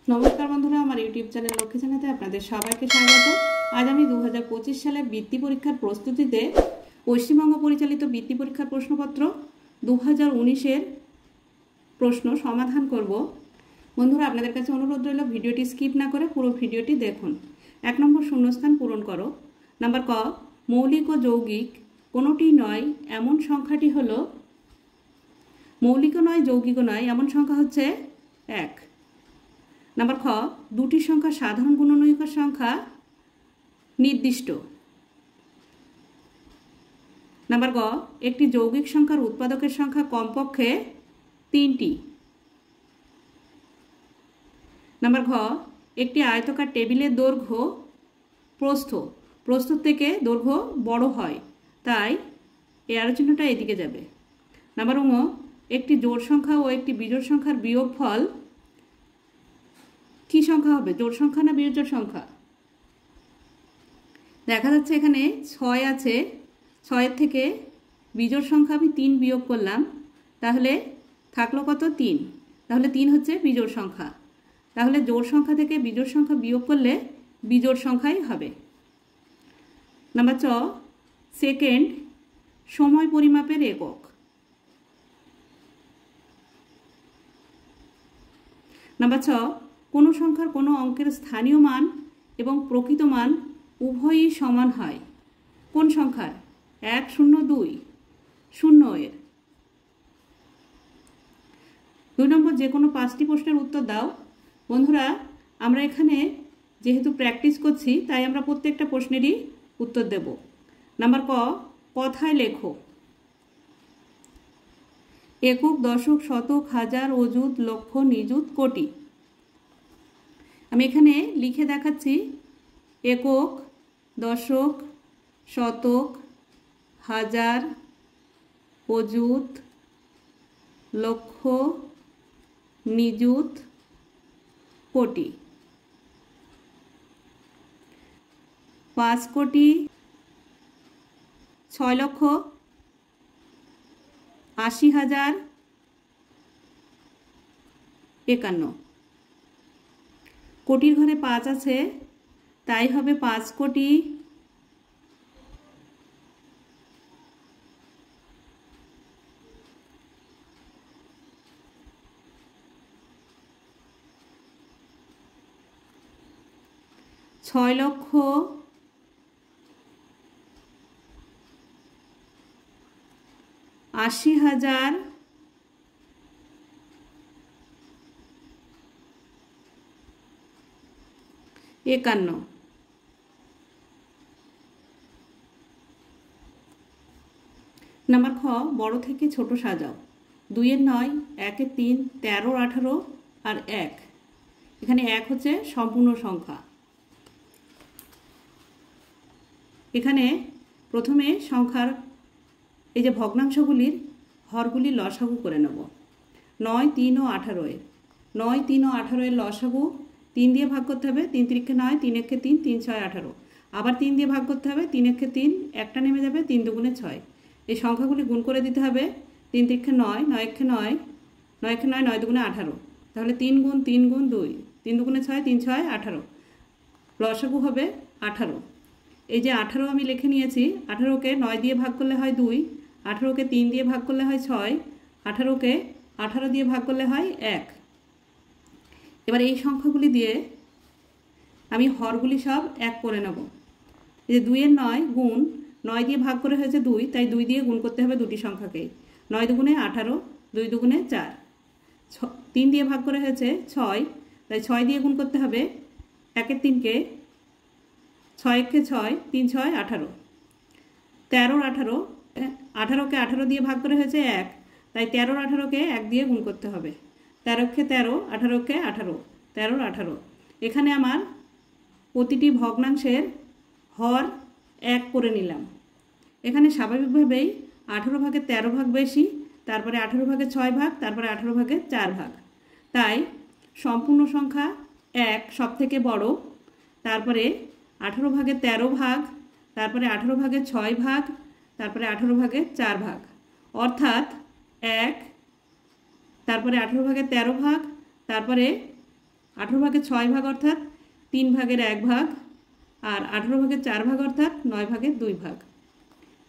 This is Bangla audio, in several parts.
नमस्कार बंधुरा आमार यूट्यूब चैनल लक्ष्मी जानाते आपनादेर सबाइके स्वागत। आज आमी 2025 साले बृत्ति परीक्षार प्रस्तुतिते पश्चिमबंग परिचालित बृत्ति परीक्षार प्रश्नपत्र 2019 एर प्रश्न समाधान करब। बंधुरा आपनादेर काछे अनुरोध रइल भिडियोटी स्किप ना करे पुरो भिडियोटी देखुन। 1 नम्बर शून्यस्थान पूरण करो। नम्बर क मौलिक और यौगिक कोनोटी नय एमन संख्याटी हलो मौलिक नय यौगिक नय एमन संख्या हच्छे 1। नम्बर ख दुटी संख्या साधारण गुणनयिकेर संख्या निर्दिष्ट। नम्बर ग एकटी यौगिक संख्यार उत्पादकेर संख्या कमपक्षे 3टी। नम्बर घ एकटी आयताकार टेबिलेर दैर्घ्य प्रस्थ थेके दैर्घ्य बड़ो हय ताई एरो चिह्नटा एदिके जाबे। नम्बर ङ एकटी जोड़ संख्या और एकटी बिजोड़ संख्यार बियोगफल की संख्या होबे जोड़ संख्या ना बिजोड़ संख्या। देखा जाच्छे एखाने 6 आछे 6 थेके बिजोड़ संख्या आमि 3 बियोग करलाम ताहले थाकलो कत 3 ताहले 3 हच्छे बिजोड़ संख्या ताहले जोड़ संख्या थेके बिजोड़ संख्या बियोग करले बिजोड़ संख्याई होबे। नम्बर च सेकेंड समय परिमापेर एकक। नम्बर छ कोनो संख्यार कोनो अंकेर स्थानीय मान एवं प्रकृत मान उभयई समान हय कोन संख्यार 1 0 2 0 एर। 2 नम्बर जे कोनो 5टी प्रश्नेर उत्तर दाओ। बंधुरा आमरा एखाने जेहेतु प्रैक्टिस करछि ताई आमरा प्रत्येकटा प्रश्नेरই उत्तर देब। नम्बर क कथाय लेखो एकक दशक शतक हजार अजुत लक्ष निजुत कोटी। आमी एखाने लिखे देखाচ্ছি एकक दशक शतक हजार अजुत लक्ष निजुत कोटी। 5 कोटी 6 लक्ष 80,000 51। कोटिर घरे 5 आछे ताई होबे 5 कोटी 6 लक्ष 80,000 51। नम्बर ख बड़ो थेके छोटो साजाओ 2 एर 9 1 एर 3 13 18 और 1 एखाने 1 होच्छे सम्पूर्ण संख्या। एखाने प्रथमे संख्यार এই যে ভগ্নাংশগুলির হরগুলি লসাগু করে নেব। 9 3 ও 18 এর 9 3 ও 18 এর লসাগু 3 দিয়ে ভাগ করতে হবে 3 3 9 3 1 3 3 6 18 আবার 3 দিয়ে ভাগ করতে হবে 3 1 3 একটা নেমে যাবে 3 2 6 এই সংখ্যাগুলি গুণ করে দিতে হবে 3 3 9 9 1 9 9 1 9 9 2 18 তাহলে 3 গুণ 3 গুণ 2 3 2 6 3 6 18 লসাগু হবে 18। এই যে 18 আমি লিখে নিয়েছি 18 কে 9 দিয়ে ভাগ করলে হয় 2 18 के 3 দিয়ে ভাগ করলে হয় 6 18 के 18 দিয়ে ভাগ করলে হয় 1। এবার এই সংখ্যাগুলি দিয়ে আমি হরগুলি সব এক করে নেব। এই যে 2 এর 9 গুণ 9 দিয়ে ভাগ করে হয়েছে 2 তাই 2 দিয়ে গুণ করতে হবে দুটি সংখ্যাকে 9 দুগুণে 18 2 দুগুণে 4 3 দিয়ে ভাগ করে হয়েছে 6 তাই 6 দিয়ে গুণ করতে হবে 1 এর 3 কে 6 1 কে 6 3 6 18 13 18 18 के 18 দিয়ে ভাগ করে হয়েছে 1 তাই 13 18 কে 1 দিয়ে গুণ করতে হবে 13 কে 13 18 কে 18 13 18 এখানে আমার প্রতিটি ভগ্নাংশের হর 1 করে নিলাম। এখানে স্বাভাবিকভাবেই 18 ভাগে 13 ভাগ বেশি তারপরে 18 ভাগে 6 ভাগ তারপরে 18 ভাগে 4 ভাগ তাই সম্পূর্ণ সংখ্যা 1 সবথেকে বড় তারপরে 18 ভাগে 13 ভাগ তারপরে 18 ভাগে 6 ভাগ তারপরে 18 ভাগে 4 ভাগ অর্থাৎ 1 তারপরে 18 ভাগে 13 ভাগ তারপরে 18 ভাগের 6 ভাগ অর্থাৎ 3 ভাগের 1 ভাগ, আর 18 ভাগের 4 ভাগ অর্থাৎ 9 ভাগের 2 ভাগ।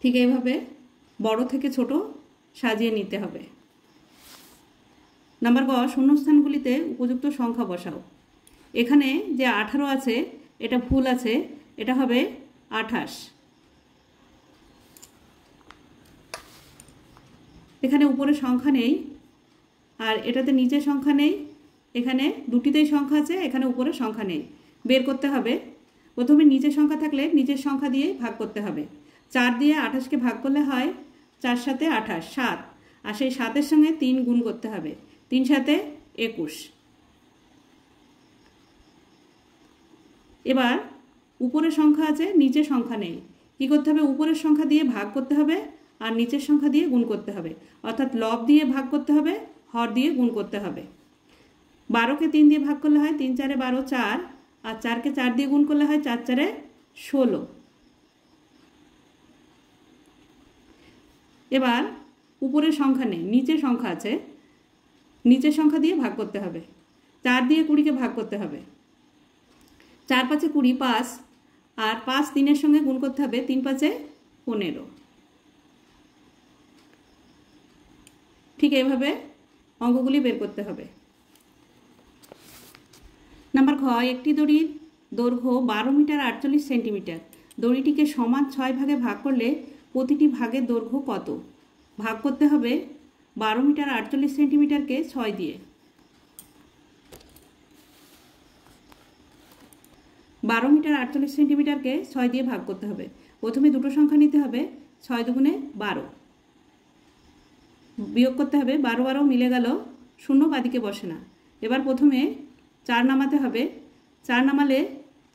ঠিক এইভাবে বড় থেকে ছোট সাজিয়ে নিতে হবে। নাম্বার গ, শূন্যস্থানগুলিতে উপযুক্ত সংখ্যা বসাও। এখানে যে 18 আছে এটা ভুল আছে, এটা হবে 28। এখানে উপরে সংখ্যা নেই আর এটাতে নিচে সংখ্যা নেই, এখানে দুটিতেই সংখ্যা আছে, এখানে উপরে সংখ্যা নেই। বের করতে হবে। প্রথমে নিচে সংখ্যা থাকলে নিচের সংখ্যা দিয়ে ভাগ করতে হবে। 4 দিয়ে 28কে ভাগ করলে হয় 4 7 28, 7, আর সেই 7-এর সঙ্গে 3 গুণ করতে হবে। 3 7 21। এবার উপরে সংখ্যা আছে, নিচে সংখ্যা নেই। কি করতে হবে? উপরের সংখ্যা দিয়ে ভাগ করতে হবে আর নিচের সংখ্যা দিয়ে গুণ করতে হবে, অর্থাৎ লব দিয়ে ভাগ করতে হবে, হর দিয়ে গুণ করতে হবে। 12কে 3 দিয়ে ভাগ করলে হয় 3 4 12, 4, আর 4কে 4 দিয়ে গুণ করলে হয় 4 4 16। এবার উপরের সংখ্যা নেই, নিচে সংখ্যা আছে, নিচের সংখ্যা দিয়ে ভাগ করতে হবে। 4 দিয়ে 20কে ভাগ করতে হবে। 4 5 20, 5, আর 5 3-এর সঙ্গে গুণ করতে হবে, 3 5 15। ঠিক এইভাবে অঙ্কগুলি বের করতে হবে। নাম্বার খ, একটি দড়ির দৈর্ঘ্য 12 মিটার 48 সেন্টিমিটার। দড়িটিকে সমান 6 ভাগে ভাগ করলে প্রতিটি ভাগের দৈর্ঘ্য কত? ভাগ করতে হবে 12 মিটার 48 সেন্টিমিটারকে 6 দিয়ে। 12 মিটার 48 সেন্টিমিটারকে 6 দিয়ে ভাগ করতে হবে। প্রথমে দুটো সংখ্যা নিতে হবে, 6 দুগুণে 12, বিয়োগ করতে হবে। 12 12 মিলে গেল, শূন্য বাদিকে বসে না। এবার প্রথমে 4 নামাতে হবে। 4 নামালে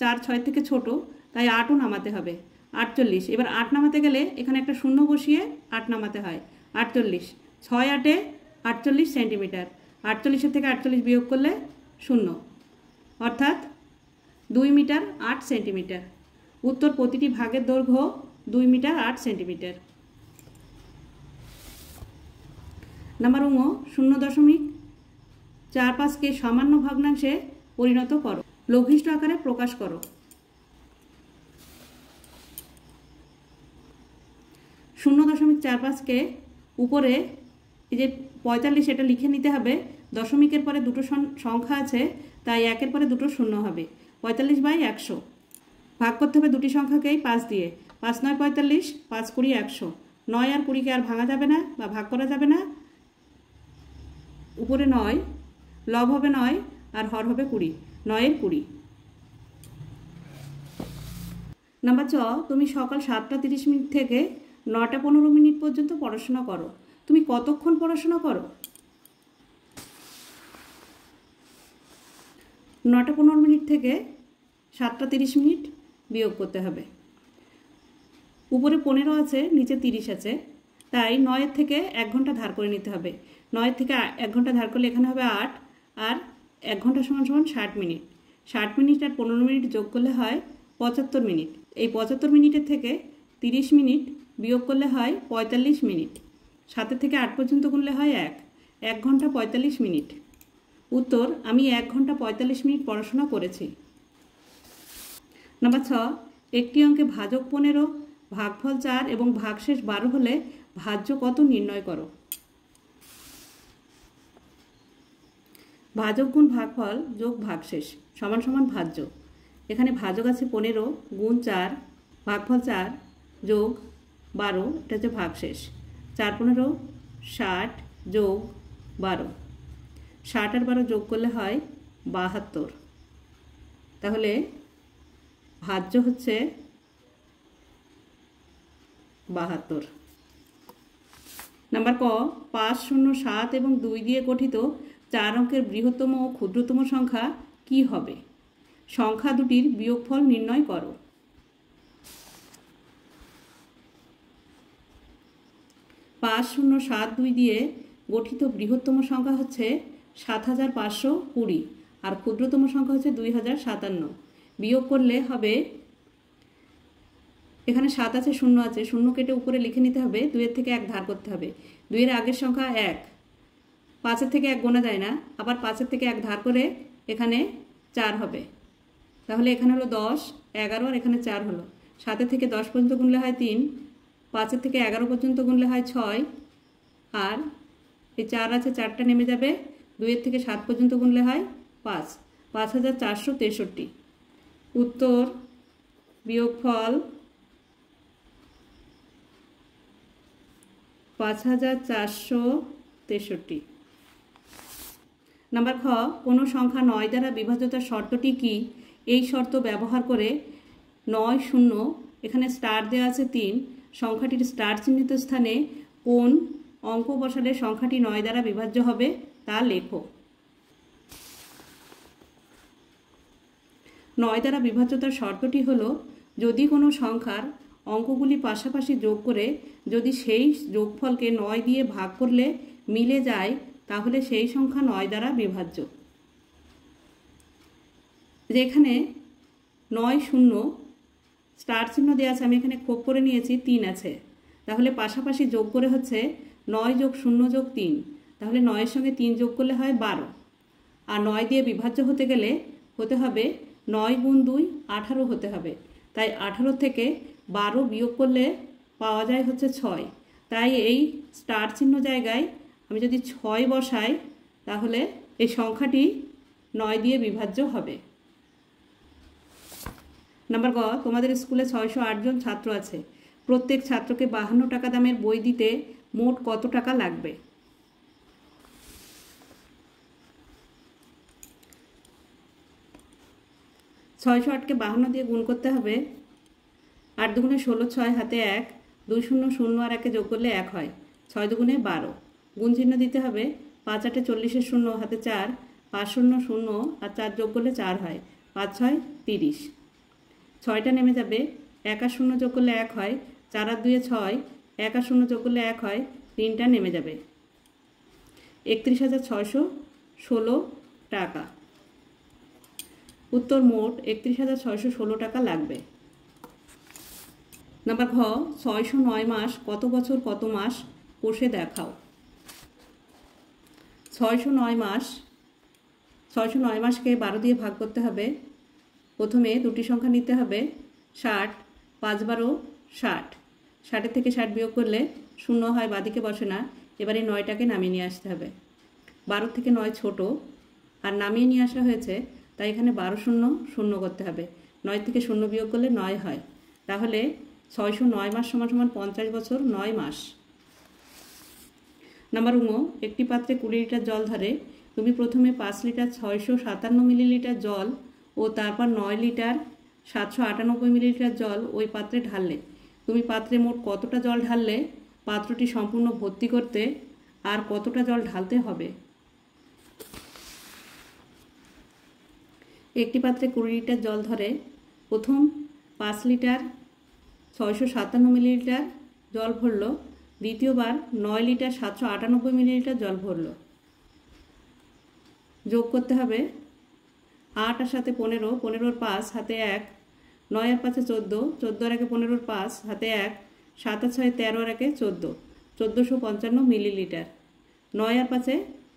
4 6 থেকে ছোট, তাই 8ও নামাতে হবে, 48। এবার 8 নামাতে গেলে এখানে একটা শূন্য বসিয়ে 8 নামাতে হয়, 48। 6 8 48 সেন্টিমিটার। 48-এর থেকে 48 বিয়োগ করলে 0, অর্থাৎ 2 মিটার 8 সেন্টিমিটার। উত্তর, প্রতিটি ভাগের দৈর্ঘ্য 2 মিটার 8 সেন্টিমিটার। নাম্বার 0.45কে সামান্য ভগ্নাংশে পরিণত করো। লঘিষ্ঠ আকারে প্রকাশ করো। 0.45কে উপরে এই যে 45, এটা লিখে নিতে হবে। দশমিকের পরে দুটো সংখ্যা আছে, তাই 1-এর পরে দুটো শূন্য হবে। 45/100 ভাগ করতে হবে দুটি সংখ্যাকেই 5 দিয়ে। 5 9 45, 5 20 100। 9 আর 20কে আর ভাঙা যাবে না বা ভাগ করা যাবে না। উপরে 9, লব হবে 9 আর হর হবে 20, 9-এর 20। নাম্বার চ, তুমি সকাল 7টা 30 মিনিট থেকে 9টা 15 মিনিট পর্যন্ত পড়াশোনা করো। তুমি কতক্ষণ পড়াশোনা করো? 9টা 15 মিনিট থেকে 7টা 30 মিনিট বিয়োগ করতে হবে। উপরে 15 আছে, নিচে 30 আছে, তাই 9-এর থেকে 1 ঘন্টা ধার করে নিতে হবে। 9-এর থেকে 1 ঘন্টা ধার করলে এখানে হবে 8, আর 1 ঘন্টা সমান সমান 60 মিনিট। 60 মিনিট আর 15 মিনিট যোগ করলে হয় 75 মিনিট। এই 75 মিনিটের থেকে 30 মিনিট বিয়োগ করলে হয় 45 মিনিট। 7 থেকে 8 পর্যন্ত গুনলে হয় 1 ঘন্টা 45 মিনিট। উত্তর, আমি 1 ঘন্টা 45 মিনিট পড়াশোনা করেছি। নাম্বার 6, একটি অঙ্কে ভাজক 15, ভাগফল 4 এবং ভাগশেষ 12 হলে ভাজ্য কত নির্ণয় করো। ভাজক গুণ ভাগফল যোগ ভাগশেষ সমান সমান ভাজ্য। এখানে ভাজক আছে 15 গুণ 4, ভাগফল 4 যোগ 12, এটা হচ্ছে ভাগশেষ। 4 15 60 যোগ 12, 60 আর 12 যোগ করলে হয় 72। তাহলে ভাজ্য হচ্ছে 72। নাম্বার ক, 5 0 7 এবং 2 দিয়ে গঠিত 4 অঙ্কের বৃহত্তম ও ক্ষুদ্রতম সংখ্যা কি হবে? সংখ্যা দুটির বিয়োগফল নির্ণয় করো। 5 0 7 2 দিয়ে গঠিত বৃহত্তম সংখ্যা হচ্ছে 7520, আর ক্ষুদ্রতম সংখ্যা হচ্ছে 2057। বিয়োগ করলে হবে, এখানে 7 আছে, 0 আছে, 0 কেটে উপরে লিখে নিতে হবে, 2-এর থেকে 1 ধার করতে হবে। 2-এর আগের সংখ্যা 1, 5-এর থেকে 1 গোনা যায় না, আবার 5-এর থেকে 1 ধার করে এখানে 4 হবে। তাহলে এখানে হলো 10, 11 আর এখানে 4 হলো। 7 থেকে 10 পর্যন্ত গুনলে হয় 3, 5 থেকে 11 পর্যন্ত গুনলে হয় 6, আর এই 4 আছে, 4টা নেমে যাবে। 2 থেকে 7 পর্যন্ত গুনলে হয় 5, 5463। উত্তর বিয়োগফল 5463। নাম্বার খ, কোনো সংখ্যা 9 দ্বারা বিভাজ্যতার শর্তটি কি? এই শর্ত ব্যবহার করে 9, 0, এখানে স্টার দেওয়া আছে 3, সংখ্যাটির স্টার চিহ্নিত স্থানে কোন অঙ্ক বসালে সংখ্যাটি 9 দ্বারা বিভাজ্য হবে তা লেখো। 9 দ্বারা বিভাজ্যতার শর্তটি হলো, যদি কোনো সংখ্যার অঙ্কগুলি পাশাপাশি যোগ করে যদি সেই যোগফলকে 9 দিয়ে ভাগ করলে মিলে যায়, তাহলে সেই সংখ্যা 9 দ্বারা বিভাজ্য। যেখানে 9, 0 স্টার চিহ্ন দেওয়া আছে, আমি এখানে খোপ করে নিয়েছি, 3 আছে, তাহলে পাশাপাশি যোগ করে হচ্ছে 9 যোগ 0 যোগ 3, তাহলে 9-এর সঙ্গে 3 যোগ করলে হয় 12, আর 9 দিয়ে বিভাজ্য হতে গেলে হতে হবে 9 গুণ 2 18 হতে হবে। তাই 18 থেকে 12 বিয়োগ করলে পাওয়া যায় হচ্ছে 6, তাই এই স্টার চিহ্ন জায়গায় আমি যদি 6 বসাই তাহলে এই সংখ্যাটি 9 দিয়ে বিভাজ্য হবে। নাম্বার গ, তোমাদের স্কুলে 608 জন ছাত্র আছে, প্রত্যেক ছাত্রকে 52 টাকা দামের বই দিতে মোট কত টাকা লাগবে? ছয়শো 8কে 52 দিয়ে গুণ করতে হবে। 8 দুগুণে 16, 6 হাতে 1, 2 0 0 আর 1 যোগ করলে 1 হয়, 6 দুগুণে 12, গুণ চিহ্ন দিতে হবে। 5 8 40 0 হাতে 4, 5 0 0 আর 4 যোগ করলে 4 হয়, 5 6 30, 6টা নেমে যাবে। 1 আর 0 যোগ করলে 1 হয়, 4 আর 2 6, 1 আর 0 যোগ করলে 1 হয়, 3টা নেমে যাবে। 31,616 টাকা। উত্তর মোট 31,616 টাকা লাগবে। নাম্বার ঘ, 609 মাস কত বছর কত মাস কষে দেখাও। 609 মাস, 609 মাসকে 12 দিয়ে ভাগ করতে হবে। প্রথমে দুটি সংখ্যা নিতে হবে, 60, 5 12 60, 60 থেকে 60 বিয়োগ করলে 0 হয়, বাদিকে বসে না। এবারে 9টাকে নামিয়ে নিয়ে আসতে হবে। 12 থেকে 9 ছোট আর নামিয়ে নিয়ে আসা হয়েছে, তাই এখানে 12 0 0 করতে হবে। 9 থেকে 0 বিয়োগ করলে 9 হয়, তাহলে 609 মাস সমান সমান 50 বছর 9 মাস। নাম্বার ঙ, একটি পাত্রে 20 লিটার জল ধরে তুমি প্রথমে 5 লিটার 657 মিলিলিটার জল ও তারপর 9 লিটার 798 মিলিলিটার জল ওই পাত্রে ঢাললে। তুমি পাত্রে মোট কতটা জল ঢাললে? পাত্রটি সম্পূর্ণ ভর্তি করতে আর কতটা জল ঢালতে হবে? একটি পাত্রে 20 লিটার জল ধরে প্রথম 5 লিটার 657 মিলিলিটার জল ভরল, দ্বিতীয়বার 9 লিটার 798 মিলিলিটার জল ভরল। যোগ করতে হবে 8 আর 7 15, 15 5 হাতে 1, 9 আর 5 14, 14 আর 1 15 5 হাতে 1, 7 আর 6 13 আর 1 14, 1455 মিলিলিটার। 9 আর 5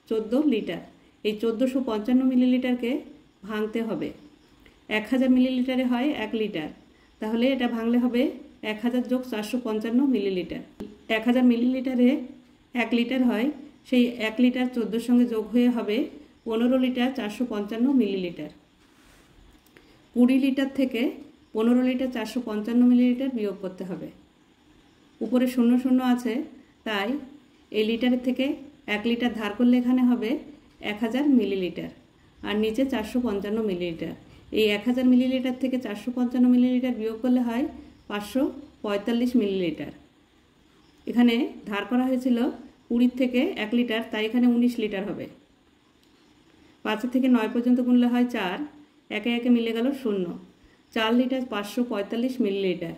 14 লিটার। এই 1455 মিলিলিটারকে ভাঙতে হবে। 1000 মিলিলিটারে হয় 1 লিটার, তাহলে এটা ভাঙলে হবে 1000 যোগ 455 মিলিলিটার। 1000 মিলিলিটারে 1 লিটার হয়, সেই 1 লিটার 14 সঙ্গে যোগ হয়ে হবে 15 লিটার 455 মিলিলিটার। 20 লিটার থেকে 15 লিটার 455 মিলিলিটার বিয়োগ করতে হবে। উপরে 0 0 আছে, তাই এই লিটারের থেকে 1 লিটার ধার করলে এখানে হবে 1000 মিলিলিটার, আর নিচে 455 মিলিলিটার। এই 1000 মিলিলিটার থেকে 455 মিলিলিটার বিয়োগ করলে হয় 545 মিলিলিটার। এখানে ধার করা হয়েছিল 20 থেকে 1 লিটার, তাই এখানে 19 লিটার হবে। 5 থেকে 9 পর্যন্ত গুনলে হয় 4, একে একে মিলে গেল 0, 4 লিটার 545 মিলিলিটার।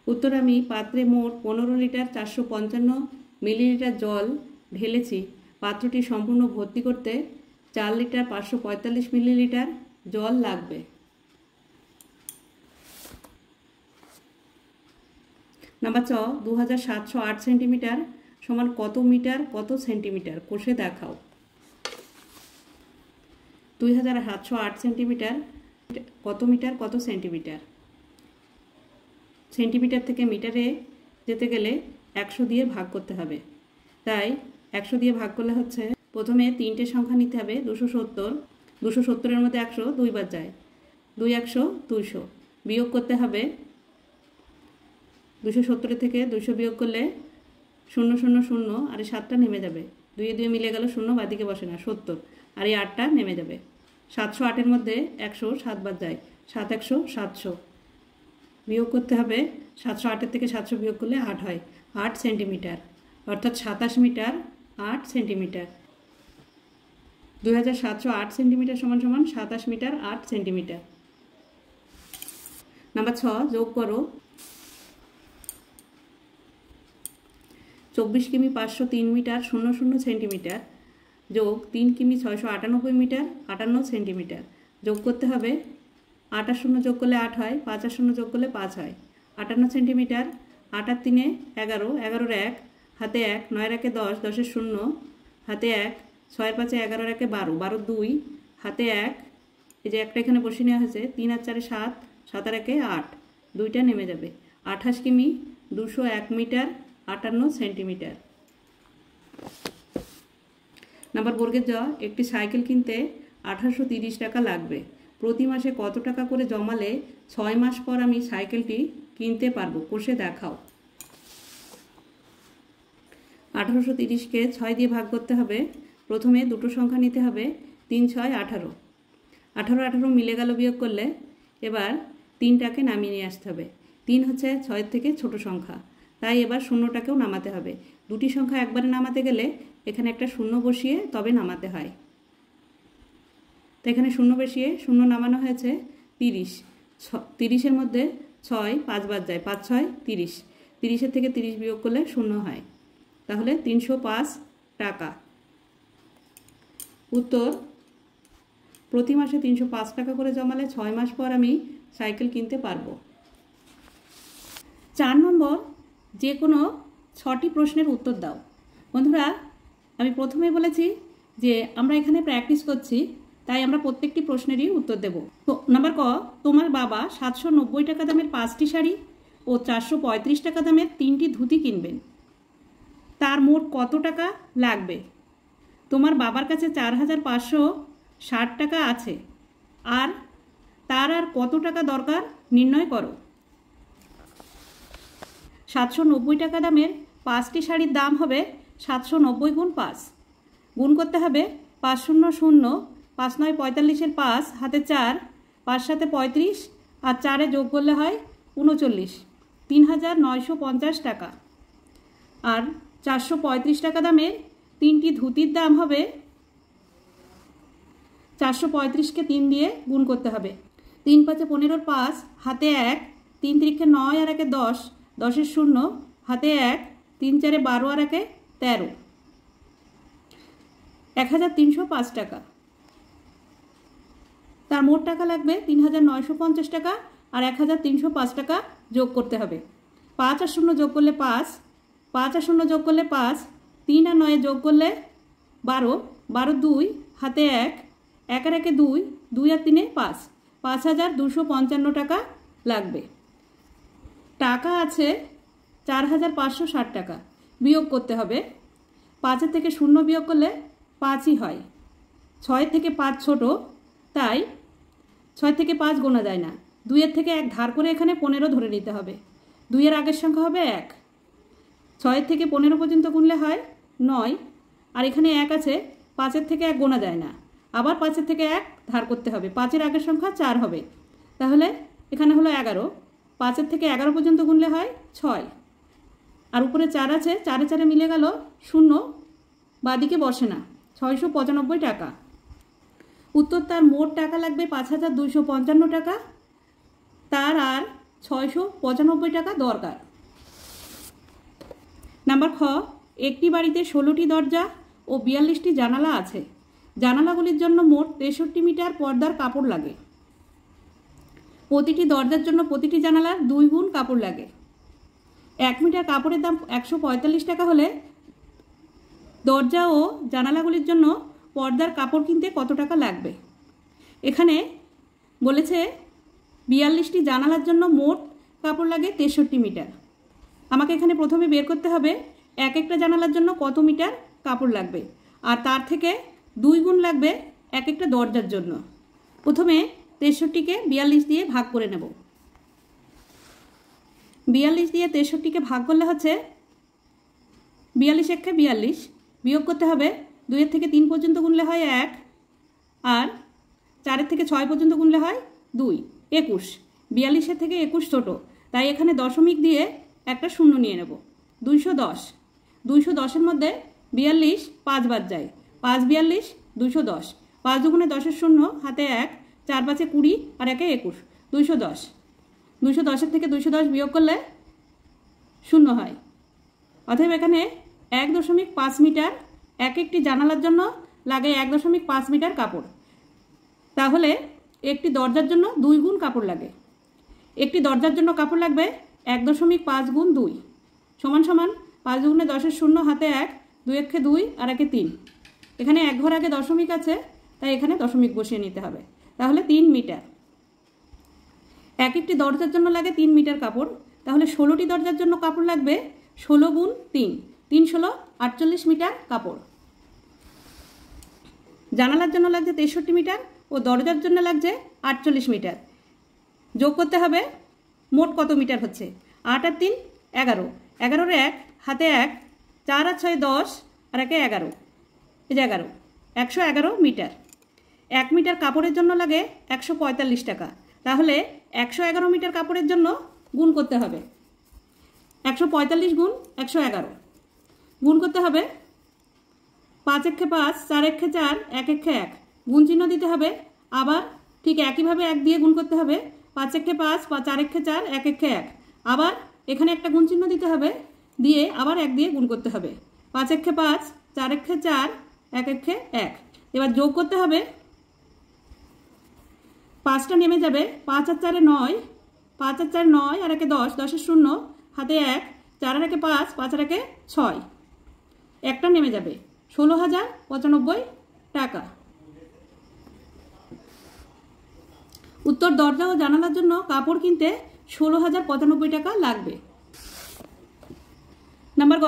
উত্তর, আমি পাত্রে মোট 15 লিটার 455 মিলিলিটার জল ঢেলেছি। পাত্রটি সম্পূর্ণ ভর্তি করতে 4 লিটার 545 মিলিলিটার জল লাগবে। নাম্বার চ, 2708 সেন্টিমিটার সমান কত মিটার কত সেন্টিমিটার কষে দেখাও। 2708 সেন্টিমিটার কত মিটার কত সেন্টিমিটার। সেন্টিমিটার থেকে মিটারে যেতে গেলে 100 দিয়ে ভাগ করতে হবে। তাই 100 দিয়ে ভাগ করলে হচ্ছে প্রথমে 3টে সংখ্যা নিতে হবে। 270, 270-এর মধ্যে 100 2 বার যায়, 2 100 200। বিয়োগ করতে হবে 270 থেকে 200 বিয়োগ করলে 0 0 0 আর এই 7টা নেমে যাবে। 2 2 মিলে গেল 0, বাদিকে বসে না 70, আর এই 8টা নেমে যাবে। 708-এর মধ্যে 100 7 বার যায়, 7 100 700। বিয়োগ করতে হবে 708-এর থেকে 700 বিয়োগ করলে 8 হয়, 8 সেন্টিমিটার, অর্থাৎ 27 মিটার 8 সেন্টিমিটার। 2708 সেন্টিমিটার সমান সমান 27 মিটার 8 সেন্টিমিটার। নাম্বার 6 যোগ করো। 24 কিমি 503 মিটার 00 সেন্টিমিটার যোগ 3 কিমি 698 মিটার 58 সেন্টিমিটার। যোগ করতে হবে 8 আর 0 যোগ করলে 8 হয়, 5 আর 0 যোগ করলে 5 হয়। 58 সেন্টিমিটার। 8 আর 3 11, 11-এর 1 হাতে 1, 9-এর 1 10, 10-এর 0 হাতে 1, 6-এর 5 11-এর 1 12, 12-এর 2 হাতে 1, এই যে একটা এখানে বসিয়ে নেওয়া হয়েছে। 3 আর 4 7, 7-এর 1 8, 2টা নেমে যাবে। 28 কিমি 201 মিটার 58 সেন্টিমিটার। নাম্বার বর্গের জ, একটি সাইকেল কিনতে 1830 টাকা লাগবে। প্রতি মাসে কত টাকা করে জমালে 6 মাস পর আমি সাইকেলটি কিনতে পারবো, কষে দেখাও। 1830-কে 6 দিয়ে ভাগ করতে হবে। প্রথমে দুটো সংখ্যা নিতে হবে। 3 6 18, 18 18 মিলে গেল বিয়োগ করলে। এবার 3টাকে নামিয়ে নিয়ে আসতে হবে। 3 হচ্ছে 6 থেকে ছোট সংখ্যা, তাই এবার 0টাকেও নামাতে হবে। দুটি সংখ্যা একবারে নামাতে গেলে এখানে একটা 0 বসিয়ে তবে নামাতে হয়। তো এখানে 0 বসিয়ে 0 নামানো হয়েছে 30। 30-এর মধ্যে 6 5 বার যায়, 5 6 30, 30-এর থেকে 30 বিয়োগ করলে 0 হয়, তাহলে 305 টাকা। উত্তর, প্রতি মাসে 305 টাকা করে জমালে 6 মাস পর আমি সাইকেল কিনতে পারবো। 4 নম্বর, যে কোনো 6টি প্রশ্নের উত্তর দাও। বন্ধুরা, আমি প্রথমেই বলেছি যে আমরা এখানে প্র্যাকটিস করছি, তাই আমরা প্রত্যেকটি প্রশ্নেরই উত্তর দেব। তো নাম্বার ক, তোমার বাবা 790 টাকা দামের 5টি শাড়ি ও 435 টাকা দামের 3টি ধুতি কিনবেন। তার মোট কত টাকা লাগবে? তোমার বাবার কাছে 4560 টাকা আছে, আর তার আর কত টাকা দরকার নির্ণয় করো। 790 টাকা দামের 5টি শাড়ির দাম হবে 790 গুণ 5। গুণ করতে হবে 5 0 0, 5 9 45-এর 5 হাতে 4, 5 7 35 আর 4-এ যোগ করলে হয় 39, 3950 টাকা। আর 435 টাকা দামের 3টি ধুতির দাম হবে 435-কে 3 দিয়ে গুণ করতে হবে। 3 5 15-এর 5 হাতে 1, 3 3 9 আর 1 10, 10-এর 0 হাতে 1, 3 4 12 আর 1 13, 1305 টাকা। তার মোট টাকা লাগবে 3950 টাকা, আর 1305 টাকা যোগ করতে হবে। 5 আর 0 যোগ করলে 5, 5 আর 0 যোগ করলে 5, 3 আর 9 যোগ করলে 12, 12 2 হাতে 1, 1 আর 1 2, 2 আর 3 5, 5255 টাকা লাগবে। টাকা আছে 4560 টাকা। বিয়োগ করতে হবে। 5-এর থেকে 0 বিয়োগ করলে 5ই হয়। 6 থেকে 5 ছোট, তাই 6 থেকে 5 গোনা যায় না। 2-এর থেকে 1 ধার করে এখানে 15 ধরে নিতে হবে। 2-এর আগের সংখ্যা হবে 1। 6 থেকে 15 পর্যন্ত গুনলে হয় 9, আর এখানে 1 আছে, 5-এর থেকে 1 গোনা যায় না। আবার 5-এর থেকে 1 ধার করতে হবে। 5-এর আগের সংখ্যা 4 হবে, তাহলে এখানে হলো 11। 5-এর থেকে 11 পর্যন্ত গুনলে হয় 6, আর উপরে 4 আছে, 4 4 মিলে গেল 0, বাদিকে বসে না, 695 টাকা। উত্তর, তার মোট টাকা লাগবে 5255 টাকা, তার আর 695 টাকা দরকার। নাম্বার খ, একটি বাড়িতে 16টি দরজা ও 42টি জানালা আছে। জানালাগুলির জন্য মোট 63 মিটার পর্দার কাপড় লাগে। প্রতিটি দরজার জন্য প্রতিটি জানালার 2 গুণ কাপড় লাগে। 1 মিটার কাপড়ের দাম 145 টাকা হলে দরজা ও জানালাগুলির জন্য পর্দার কাপড় কিনতে কত টাকা লাগবে? এখানে বলেছে 42টি জানালার জন্য মোট কাপড় লাগে 63 মিটার। আমাকে এখানে প্রথমে বের করতে হবে এক একটা জানালার জন্য কত মিটার কাপড় লাগবে, আর তার থেকে 2 গুণ লাগবে এক একটা দরজার জন্য। প্রথমে 63কে 42 দিয়ে ভাগ করে নেব। 42 দিয়ে 63কে ভাগ করলে হচ্ছে 42 একে 42, বিয়োগ করতে হবে 2 থেকে 3 পর্যন্ত গুনলে হয় 1, আর 4 থেকে 6 পর্যন্ত গুনলে হয় 2, 21। 42 থেকে 21 ছোট, তাই এখানে দশমিক দিয়ে একটা শূন্য নিয়ে নেব। 210, 210-এর মধ্যে 42 5 বাদ যায়, 5 42 210, 5 দুগুণে 10-এর শূন্য, হাতে 1, 4 5-এ 20 আর 1-এ 21, 210। 210-এর থেকে 210 বিয়োগ করলে শূন্য হয়। অতএব এখানে 1.5 মিটার এক একটি জানালার জন্য লাগে 1.5 মিটার কাপড়। তাহলে একটি দরজার জন্য 2 গুণ কাপড় লাগে। একটি দরজার জন্য কাপড় লাগবে 1.5 গুণ 2 সমান সমান 5 দুগুণে 10-এর শূন্য, হাতে 1, 2 একে 2 আর 1-এ 3। এখানে এক ঘর আগে দশমিক আছে, তাই এখানে দশমিক বসিয়ে নিতে হবে। তাহলে 3 মিটার। এক একটি দরজার জন্য লাগে 3 মিটার কাপড়, তাহলে 16টি দরজার জন্য কাপড় লাগবে 16 গুণ 3, 3 16 48 মিটার কাপড়। জানালার জন্য লাগছে 63 মিটার ও দরজার জন্য লাগছে 48 মিটার। যোগ করতে হবে মোট কত মিটার হচ্ছে। 8 আর 3 11, 11-এর 1, হাতে 1, 4 আর 6 10 আর 1-এ 11, এই যে 11, 111 মিটার। 1 মিটার কাপড়ের জন্য লাগে 145 টাকা। তাহলে 111 মিটার কাপড়ের জন্য গুণ করতে হবে 145 গুণ 111, গুণ করতে হবে 5 একে 5, 4 একে 4, 1 একে 1, গুণ চিহ্ন দিতে হবে। আবার ঠিক একইভাবে 1 দিয়ে গুণ করতে হবে, 5 একে 5, 4 একে 4, 1 একে 1, আবার এখানে একটা গুণ চিহ্ন দিতে হবে, দিয়ে আবার 1 দিয়ে গুণ করতে হবে। 5 একে 5, 4 একে 4, 1 একে 1। এবার যোগ করতে হবে, 5টা নেমে যাবে, 5 আর 4-এ 9, 5 আর 4 9 আর 1-এ 10, 10-এর শূন্য, হাতে 1, 4 আর 1-এ 5, 5 আর 1-এ 6, একটা নেমে যাবে, 16,095 টাকা। উত্তর, দরজা ও জানালার জন্য কাপড় কিনতে 16,095 টাকা লাগবে। নাম্বার গ,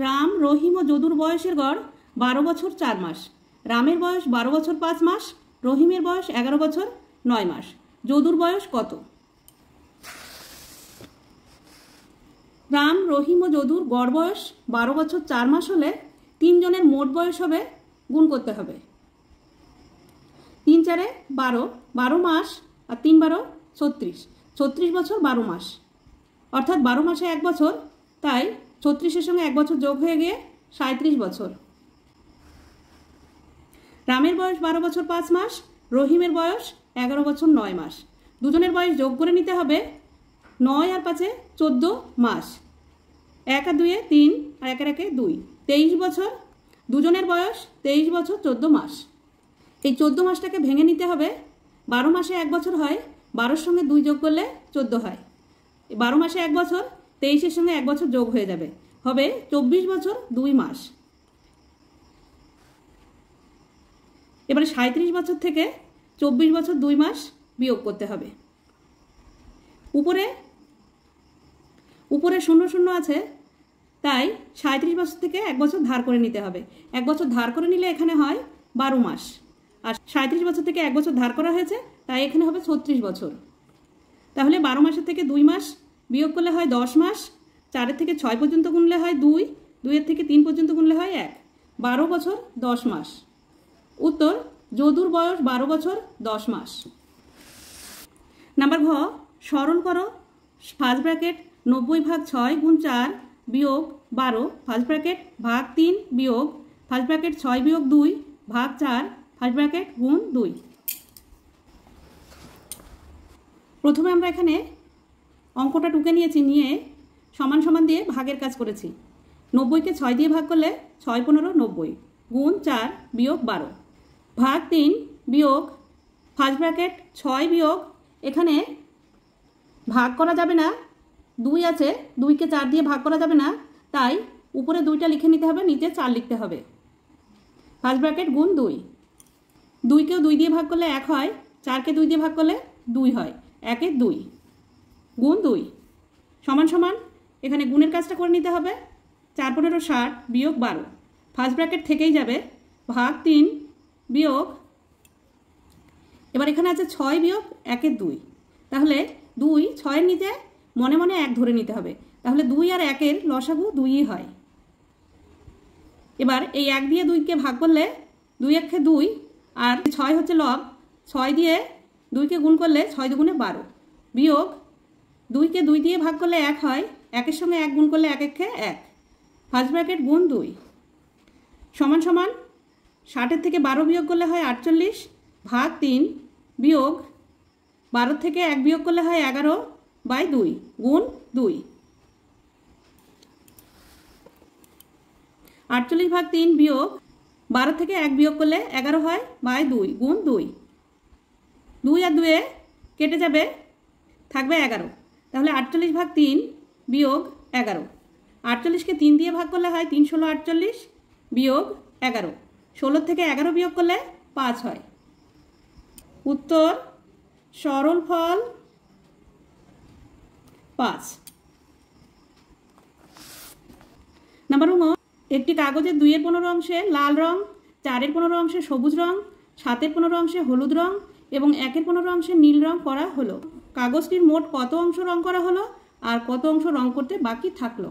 রাম, রহিম ও যদুর বয়সের গড় 12 বছর 4 মাস। রামের বয়স 12 বছর 5 মাস, রহিমের বয়স 11 বছর 9 মাস। যদুর বয়স কত? রাম, রহিম ও যদুর গড় বয়স 12 বছর 4 মাস হলে 3 জনের মোট বয়স হবে, গুণ করতে হবে। 3 4-এ 12, 12 মাস আর 3 12 36, 36 বছর 12 মাস, অর্থাৎ 12 মাসে 1 বছর, তাই 36-এর সঙ্গে 1 বছর যোগ হয়ে গিয়ে 37 বছর। রামের বয়স 12 বছর 5 মাস, রহিমের বয়স 11 বছর 9 মাস। দুজনের বয়স যোগ করে নিতে হবে, 9 আর 5-এ 14 মাস, 1 আর 2-এ 3 আর 1 আর 1-এ 2, 23 বছর। দুজনের বয়স 23 বছর 14 মাস। এই 14 মাসটাকে ভেঙে নিতে হবে, 12 মাসে 1 বছর হয়, 12-এর সঙ্গে 2 যোগ করলে 14 হয়। 12 মাসে 1 বছর, 23-এর সঙ্গে 1 বছর যোগ হয়ে যাবে, হবে 24 বছর 2 মাস। এবারে 37 বছর থেকে 24 বছর 2 মাস বিয়োগ করতে হবে। উপরে 0 আছে, তাই 37 বছর থেকে 1 বছর ধার করে নিতে হবে। 1 বছর ধার করে নিলে এখানে হয় 12 মাস, আর 37 বছর থেকে 1 বছর ধার করা হয়েছে, তাই এখানে হবে 36 বছর। তাহলে 12 মাসের থেকে 2 মাস বিয়োগ করলে হয় 10 মাস, 4-এর থেকে 6 পর্যন্ত গুনলে হয় 2, 2-এর থেকে 3 পর্যন্ত গুনলে হয় 1, 12 বছর 10 মাস। উত্তর, যদুর বয়স 12 বছর 10 মাস। নাম্বার ঘ, সরল করো ফার্স্ট ব্র্যাকেট 90/6 গুণ 4 বিয়োগ 12 ফার্স্ট ব্র্যাকেট ভাগ 3 বিয়োগ ফার্স্ট ব্র্যাকেট 6 বিয়োগ 2 ভাগ 4 ফার্স্ট ব্র্যাকেট গুণ 2। প্রথমে আমরা এখানে অঙ্কটা টুকে নিয়েছি, নিয়ে সমান সমান দিয়ে ভাগের কাজ করেছি। 90-কে 6 দিয়ে ভাগ করলে 6 15 90 গুণ 4 বিয়োগ 12 ভাগ 3 বিয়োগ ফার্স্ট ব্র্যাকেট 6 বিয়োগ, এখানে ভাগ করা যাবে না, 2 আছে, 2-কে 4 দিয়ে ভাগ করা যাবে না, তাই উপরে 2টা লিখে নিতে হবে, নিচে 4 লিখতে হবে। ফার্স্ট ব্র্যাকেট গুণ 2, 2-কেও 2 দিয়ে ভাগ করলে 1 হয়, 4কে 2 দিয়ে ভাগ করলে 2 হয়, 1 এর 2 গুণ 2 সমান সমান এখানে গুণের কাজটা করে নিতে হবে। 4 15 60 বিয়োগ 12, ফার্স্ট ব্র্যাকেট থেকেই যাবে, ভাগ 3 বিয়োগ, এবার এখানে আছে 6 বিয়োগ 1 এর 2, তাহলে 2 6-এর নিচে মনে মনে 1 ধরে নিতে হবে, তাহলে 2 আর 1 এর লসাগু 2ই হয়। এবার এই 1 দিয়ে 2কে ভাগ করলে 2 1 2 আর 6 হচ্ছে লব, 6 দিয়ে 2কে গুণ করলে 6 দুগুণে 12 বিয়োগ 2কে 2 দিয়ে ভাগ করলে 1 হয়, 1-এর সঙ্গে 1 গুণ করলে 1 1 1, ফার্স্ট ব্র্যাকেট গুণ 2 সমান সমান 60-এর থেকে 12 বিয়োগ করলে হয় 48 ভাগ 3 বিয়োগ 12 থেকে 1 বিয়োগ করলে হয় 11/2 গুণ 2, 48 ভাগ 3 বিয়োগ 12 থেকে 1 বিয়োগ করলে 11 হয় বাই 2 গুণ 2, 2 আর 2 কেটে যাবে, থাকবে 11, তাহলে 48 ভাগ 3 বিয়োগ 11, 48কে 3 দিয়ে ভাগ করলে হয় 3 16 48 বিয়োগ 11, 16 থেকে 11 বিয়োগ করলে 5 হয়। উত্তর সরল ফল 5। নাম্বার 9, একটি কাগজের 2-এর 15 অংশে লাল রং, 4-এর 15 অংশে সবুজ রং, 7-এর 15 অংশে হলুদ রং এবং 1-এর 15 অংশে নীল রং করা হলো। কাগজটির মোট কত অংশ রং করা হলো আর কত অংশ রং করতে বাকি থাকলো?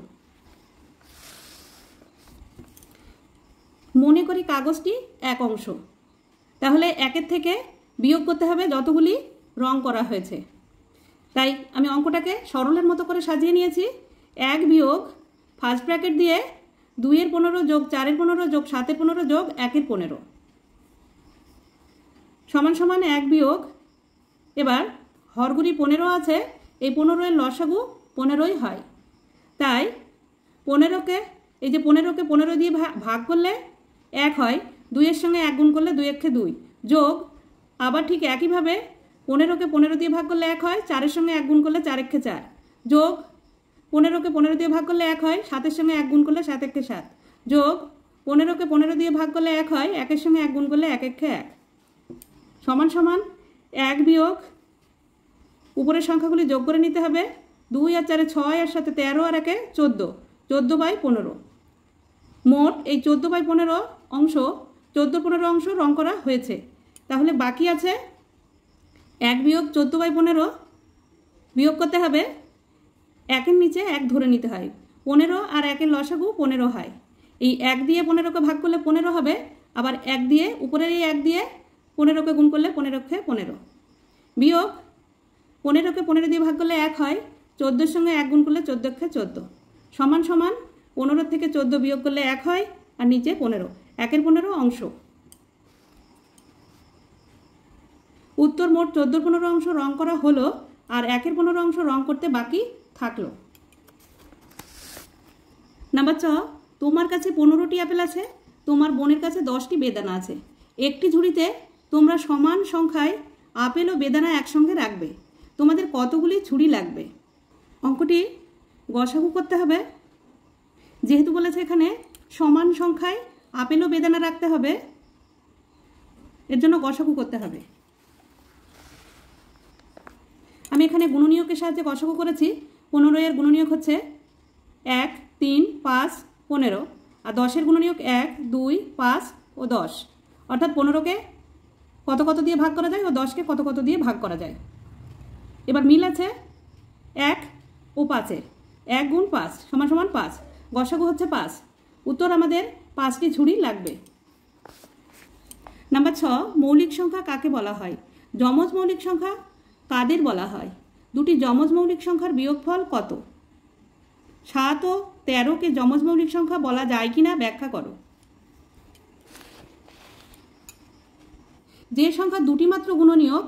মনে করি কাগজটি 1 অংশ, তাহলে 1-এর থেকে বিয়োগ করতে হবে যতগুলি রং করা হয়েছে। তাই আমি অঙ্কটাকে সরলের মতো করে সাজিয়ে নিয়েছি। 1 বিয়োগ ফার্স্ট ব্র্যাকেট দিয়ে 2-এর 15 যোগ 4-এর 15 যোগ 7-এর 15 যোগ 1-এর 15 সমান সমান 1 বিয়োগ, এবার হরগুলি 15 আছে, এই 15-এর লসাগু 15ই হয়, তাই 15কে এই যে 15কে 15 দিয়ে ভাগ করলে 1 হয়, 2-এর সঙ্গে 1 গুণ করলে 2 1 2 যোগ, আবার ঠিক একইভাবে 15কে 15 দিয়ে ভাগ করলে 1 হয়, 4-এর সঙ্গে 1 গুণ করলে 4 1 4 যোগ, 15কে 15 দিয়ে ভাগ করলে 1 হয়, 7-এর সঙ্গে 1 গুণ করলে 7 1 7 যোগ, 15কে 15 দিয়ে ভাগ করলে 1 হয়, 1-এর সঙ্গে 1 গুণ করলে 1 1 1 সমান সমান 1 বিয়োগ, উপরের সংখ্যাগুলি যোগ করে নিতে হবে, 2 আর 4 6 আর 7 13 আর 1 14, 14/15, মোট এই 14/15 অংশ 14/15 অংশ রং করা হয়েছে। তাহলে বাকি আছে 1 বিয়োগ 14/15 বিয়োগ করতে হবে, 1-এর নিচে 1 ধরে নিতে হয়, 15 আর 1-এর লসাগু 15 হয়, এই 1 দিয়ে 15কে ভাগ করলে 15 হবে, আবার 1 দিয়ে উপরের এই 1 দিয়ে 15কে গুণ করলে 15 15 বিয়োগ 15কে 15 দিয়ে ভাগ করলে 1 হয়, 14-এর সঙ্গে 1 গুণ করলে 14 14 সমান সমান 15 থেকে 14 বিয়োগ করলে 1 হয় আর নিচে 15, 1-এর 15 অংশ। উত্তর মোট 14/15 অংশ রং করা হলো আর 1-এর 15 অংশ রং করতে বাকি থাকলো। নাম্বার 6, তোমার কাছে 15টি আপেল আছে, তোমার বোনের কাছে 10টি বেদানা আছে, একটি ঝুড়িতে তোমরা সমান সংখ্যায় আপেল ও বেদানা একসঙ্গে রাখবে, তোমাদের কতগুলি ঝুড়ি লাগবে? অঙ্কটি গসাগু করতে হবে, যেহেতু বলেছে এখানে সমান সংখ্যায় আপেল ও বেদানা রাখতে হবে, এর জন্য গসাগু করতে হবে। আমি এখানে গুণনীয়কের সাহায্যে গসাগু করেছি। 15-এর গুণনীয়ক হচ্ছে 1 3 5 15 আর 10-এর গুণনীয়ক 1 2 5 ও 10, অর্থাৎ 15কে কত কত দিয়ে ভাগ করা যায় ও 10কে কত কত দিয়ে ভাগ করা যায়। এবার মিল আছে 1 ও 5-এর, 1 গুণ 5 সমান সমান 5, গসাগু হচ্ছে 5। উত্তর আমাদের 5টি ঝুড়ি লাগবে। নাম্বার 6, মৌলিক সংখ্যা কাকে বলা হয়? যমজ মৌলিক সংখ্যা কাদের বলা হয়? দুটি যমজ মৌলিক সংখ্যার বিয়োগফল কত? 7 ও 13কে যমজ মৌলিক সংখ্যা বলা যায় কিনা ব্যাখ্যা করো। যে সংখ্যা দুটি মাত্র গুণনীয়ক,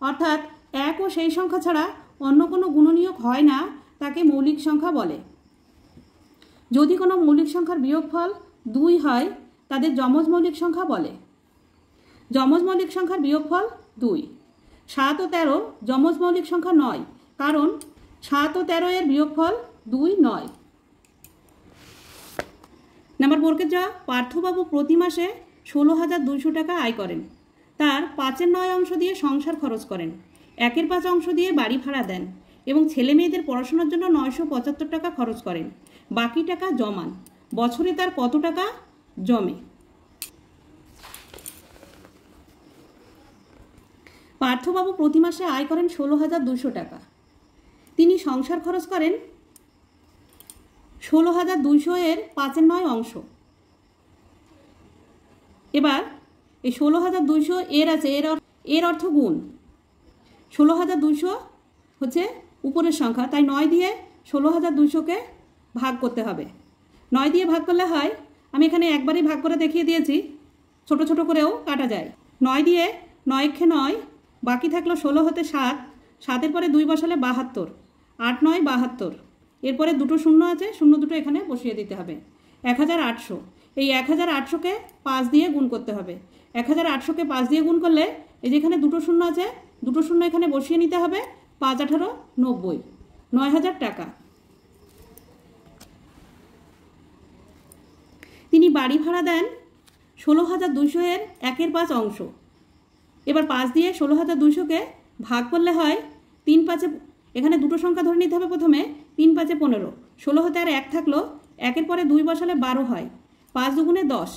অর্থাৎ 1 ও সেই সংখ্যা ছাড়া অন্য কোনো গুণনীয়ক হয় না, তাকে মৌলিক সংখ্যা বলে। যদি কোনো মৌলিক সংখ্যার বিয়োগফল 2 হয়, তাদের যমজ মৌলিক সংখ্যা বলে। যমজ মৌলিক সংখ্যার বিয়োগফল 2। 7 ও 13 যমজ মৌলিক সংখ্যা নয়, কারণ 7 ও 13 এর বিয়োগফল 2 নয়। নাম্বার 4 যা পার্থবাবু প্রতি মাসে 16,200 টাকা আয় করেন, তার 5/9 অংশ দিয়ে সংসার খরচ করেন, 1/5 অংশ দিয়ে বাড়ি ভাড়া দেন এবং ছেলে মেয়েদের পড়াশোনার জন্য 975 টাকা খরচ করেন। বাকি টাকা জমান। বছরে তার কত টাকা জমে? পার্থবাবু প্রতি মাসে আয় করেন 16,200 টাকা। তিনি সংসার খরচ করেন 16,200 এর 5/9 অংশ। এবার এই 16,200 এর আছে, এর অর্থ গুণ। 16,200 হচ্ছে উপরের সংখ্যা, তাই 9 দিয়ে 16,200কে ভাগ করতে হবে। 9 দিয়ে ভাগ করলে হয়, আমি এখানে একবারই ভাগ করে দেখিয়ে দিয়েছি, ছোট ছোট করেও কাটা যায়। 9 দিয়ে 9 9, বাকি থাকলো 16 হতে 7, 7-এর পরে 2 বসালে 72, 8 9 72, এরপরে দুটো শূন্য আছে, শূন্য দুটো এখানে বসিয়ে দিতে হবে। 1,800, এই 1,800কে 5 দিয়ে গুণ করতে হবে। 1,800কে 5 দিয়ে গুণ করলে এই যেখানে দুটো শূন্য আছে, দুটো শূন্য এখানে বসিয়ে নিতে হবে। 5 18 90, 9,000 টাকা। তিনি বাড়ি ভাড়া দেন 16,200 এর 1/5 অংশ। এবার 5 দিয়ে 16,200কে ভাগ করলে হয় 3 5, এখানে দুটো সংখ্যা ধরে নিতে হবে প্রথমে। 3 5 15, 16 হতে আর 1 থাকলো, 1-এর পরে 2 বসালে 12 হয়। 5 2 10,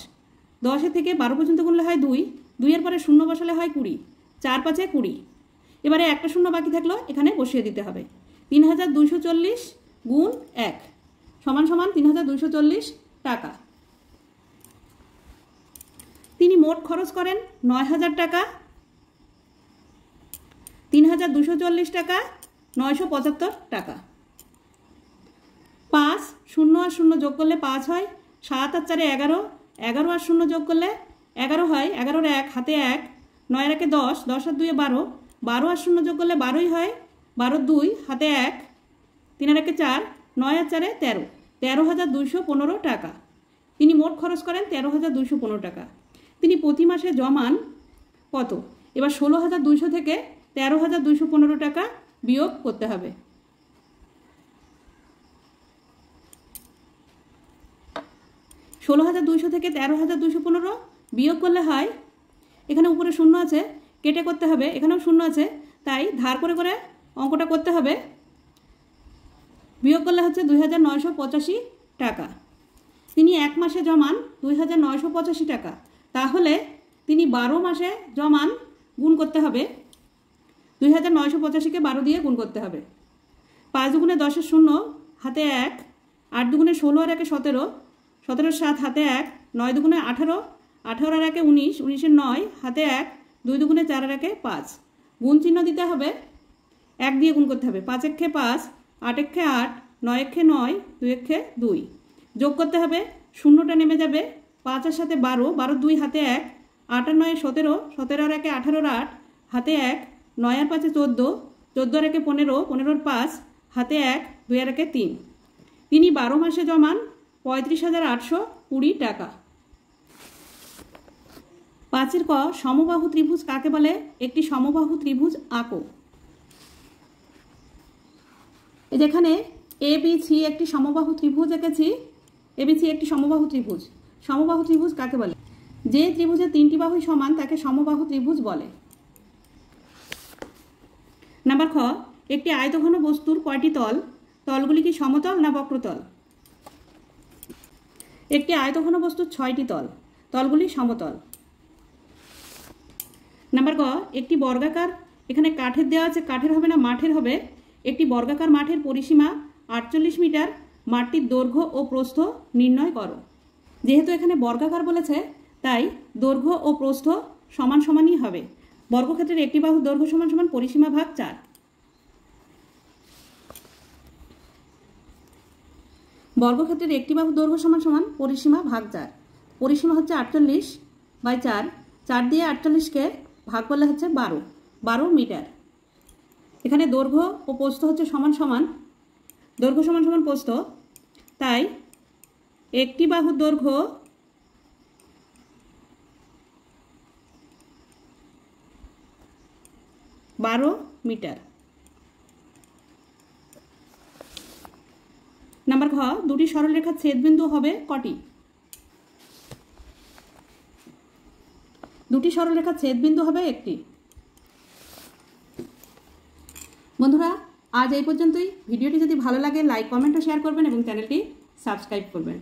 10 থেকে 12 পর্যন্ত গুনলে হয় 2, 2-এর পরে 0 বসালে হয় 20, 4 5 20। এবারে একটা শূন্য বাকি থাকলো, এখানে বসিয়ে দিতে হবে। 3,240 গুণ 1 সমান সমান 3,240 টাকা। তিনি মোট খরচ করেন 9,000 টাকা। 3,240 টাকা 975 টাকা। 5 0 আর 0 যোগ করলে 5 হয়, 7 আর 4 11, 11 আর 0 যোগ করলে 11 হয়, 11-র 1 হাতে 1, 9 আর 1 10, 10 আর 2 12, 12 আর 0 যোগ করলে 12ই হয়, 12 2 হাতে 1, 3 আর 1 4, 9 আর 4 13, 13,215 টাকা। তিনি মোট খরচ করেন 13,215 টাকা। তিনি প্রতি মাসে জমান কত? এবার 16,200 থেকে 13,215 টাকা বিয়োগ করতে হবে। 16,200 থেকে 13,215 বিয়োগ করলে হয়, এখানে উপরে শূন্য আছে, কেটে করতে হবে, এখানেও শূন্য আছে, তাই ধার করে করে অঙ্কটা করতে হবে। বিয়োগ করলে হচ্ছে 2,985 টাকা। তিনি এক মাসে জমান 2,985 টাকা। তাহলে তিনি 12 মাসে জমান, গুণ করতে হবে। 2,985কে 12 দিয়ে গুণ করতে হবে। 5 2 10 0 হাতে 1, 8 2 16 আর 1 17, 17 7 হাতে 1, 9 2 18, 18 আর 1 19, 19 9 হাতে 1, 2 2 4 আর 1 5। গুণ চিহ্ন দিতে হবে, 1 দিয়ে গুণ করতে হবে। 5 1 5, 8 1 8, 9 1 9, 2 1 2। যোগ করতে হবে, শূন্যটা নেমে যাবে। 5 আর সাথে 12, 12 2 হাতে 1, 8 আর 9 17, 17 আর 1 18 আর 8 হাতে 1, 9 আর 5 14, 14 আর 1 15, 15 আর 5 হাতে 1, 2 আর 1 3। তিনি 12 মাসে জমান 35,820 টাকা। 5-এর ক, সমবাহু ত্রিভুজ কাকে বলে? একটি সমবাহু ত্রিভুজ আঁকো। যেখানে ABC একটি সমবাহু ত্রিভুজ এঁকেছি। ABC একটি সমবাহু ত্রিভুজ। সমবাহু ত্রিভুজ কাকে বলে? যে ত্রিভুজের 3টি বাহুই সমান তাকে সমবাহু ত্রিভুজ বলে। নাম্বার খ, একটি আয়তঘন বস্তুর কয়টি তল? তলগুলি কি সমতল না বক্রতল? একটি আয়তঘন বস্তুর 6টি তল, তলগুলি সমতল। নাম্বার গ, একটি বর্গাকার, এখানে কাঠের দেওয়া আছে, কাঠের হবে না মাঠের হবে। একটি বর্গাকার মাঠের পরিসীমা 48 মিটার, মাঠটির দৈর্ঘ্য ও প্রস্থ নির্ণয় করো। যেহেতু এখানে বর্গাকার বলেছে, তাই দৈর্ঘ্য ও প্রস্থ সমান সমানই হবে। বর্গক্ষেত্রের একটি বাহুর দৈর্ঘ্য সমান সমান পরিসীমা ভাগ 4। বর্গক্ষেত্রের একটি বাহুর দৈর্ঘ্য সমান সমান পরিসীমা ভাগ 4। পরিসীমা হচ্ছে 48/4, 4 দিয়ে 48কে ভাগ করলে হচ্ছে 12 মিটার। এখানে দৈর্ঘ্য ও প্রস্থ হচ্ছে সমান সমান, দৈর্ঘ্য সমান সমান প্রস্থ, তাই একটি বাহুর দৈর্ঘ্য মিটার। নাম্বার ঘ, দুটি সরলরেখার ছেদবিন্দু হবে কটি? দুটি দুটি সরলরেখার ছেদবিন্দু হবে একটি। বন্ধুরা, আজ এই পর্যন্তই। ভিডিওটি যদি ভালো লাগে লাইক, কমেন্ট ও শেয়ার করবেন এবং চ্যানেলটি সাবস্ক্রাইব করবেন।